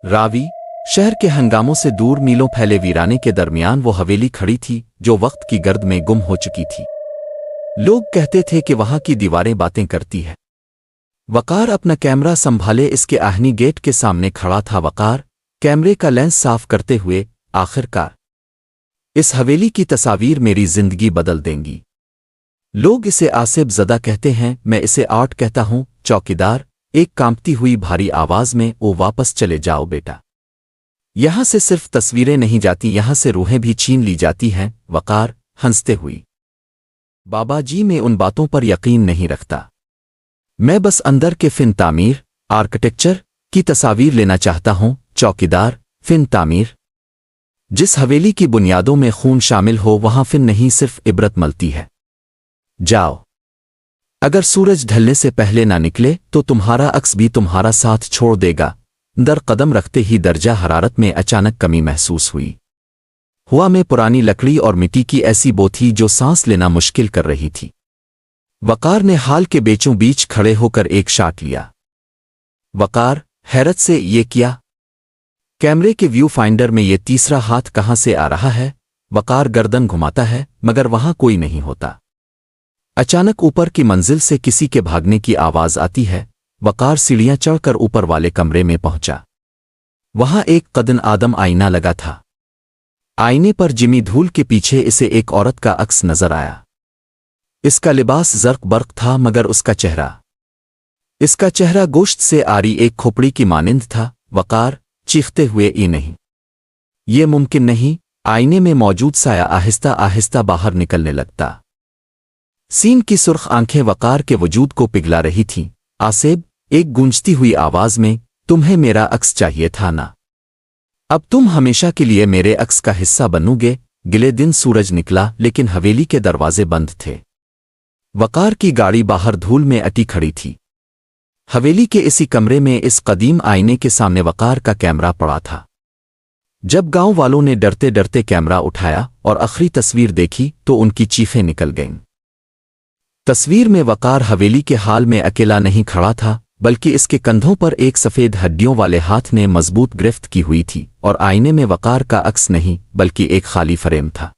راوی شہر کے ہنگاموں سے دور میلوں پھیلے ویرانے کے درمیان وہ حویلی کھڑی تھی جو وقت کی گرد میں گم ہو چکی تھی۔ لوگ کہتے تھے کہ وہاں کی دیواریں باتیں کرتی ہے۔ وقار اپنا کیمرہ سنبھالے اس کے آہنی گیٹ کے سامنے کھڑا تھا۔ وقار کیمرے کا لینس صاف کرتے ہوئے، آخر کار اس حویلی کی تصاویر میری زندگی بدل دیں گی۔ لوگ اسے آصف زدہ کہتے ہیں، میں اسے آرٹ کہتا ہوں۔ چوکیدار ایک کانپتی ہوئی بھاری آواز میں، او واپس چلے جاؤ بیٹا، یہاں سے صرف تصویریں نہیں جاتی، یہاں سے روحیں بھی چھین لی جاتی ہیں۔ وقار ہنستے ہوئی، بابا جی میں ان باتوں پر یقین نہیں رکھتا، میں بس اندر کے فن تعمیر، آرکیٹیکچر کی تصاویر لینا چاہتا ہوں۔ چوکیدار فن تعمیر؟ جس حویلی کی بنیادوں میں خون شامل ہو وہاں فن نہیں، صرف عبرت ملتی ہے۔ جاؤ، اگر سورج ڈھلنے سے پہلے نہ نکلے تو تمہارا عکس بھی تمہارا ساتھ چھوڑ دے گا۔ در قدم رکھتے ہی درجہ حرارت میں اچانک کمی محسوس ہوئی۔ ہوا میں پرانی لکڑی اور مٹی کی ایسی بو تھی جو سانس لینا مشکل کر رہی تھی۔ وقار نے ہال کے بیچوں بیچ کھڑے ہو کر ایک شاٹ لیا۔ وقار حیرت سے، یہ کیا؟ کیمرے کے ویو فائنڈر میں یہ تیسرا ہاتھ کہاں سے آ رہا ہے؟ وقار گردن گھماتا ہے مگر وہاں کوئی نہیں ہوتا۔ اچانک اوپر کی منزل سے کسی کے بھاگنے کی آواز آتی ہے۔ وقار سیڑھیاں چڑھ کر اوپر والے کمرے میں پہنچا۔ وہاں ایک قدن آدم آئینہ لگا تھا۔ آئینے پر جمی دھول کے پیچھے اسے ایک عورت کا عکس نظر آیا۔ اس کا لباس زرق برق تھا مگر اس کا چہرہ گوشت سے آری ایک کھوپڑی کی مانند تھا۔ وقار چیختے ہوئے، ای نہیں، یہ ممکن نہیں۔ آئینے میں موجود سایہ آہستہ آہستہ باہر نکلنے لگتا۔ سین کی سرخ آنکھیں وقار کے وجود کو پگھلا رہی تھیں۔ آصف، ایک گونجتی ہوئی آواز میں، تمہیں میرا عکس چاہیے تھا نا؟ اب تم ہمیشہ کے لیے میرے عکس کا حصہ بنو گے۔ گلے دن سورج نکلا لیکن حویلی کے دروازے بند تھے۔ وقار کی گاڑی باہر دھول میں اٹی کھڑی تھی۔ حویلی کے اسی کمرے میں اس قدیم آئینے کے سامنے وقار کا کیمرہ پڑا تھا۔ جب گاؤں والوں نے ڈرتے ڈرتے کیمرہ اٹھایا اور آخری تصویر دیکھی تو ان کی چیخیں نکل گئیں۔ تصویر میں وقار حویلی کے حال میں اکیلا نہیں کھڑا تھا بلکہ اس کے کندھوں پر ایک سفید ہڈیوں والے ہاتھ نے مضبوط گرفت کی ہوئی تھی، اور آئینے میں وقار کا عکس نہیں بلکہ ایک خالی فریم تھا۔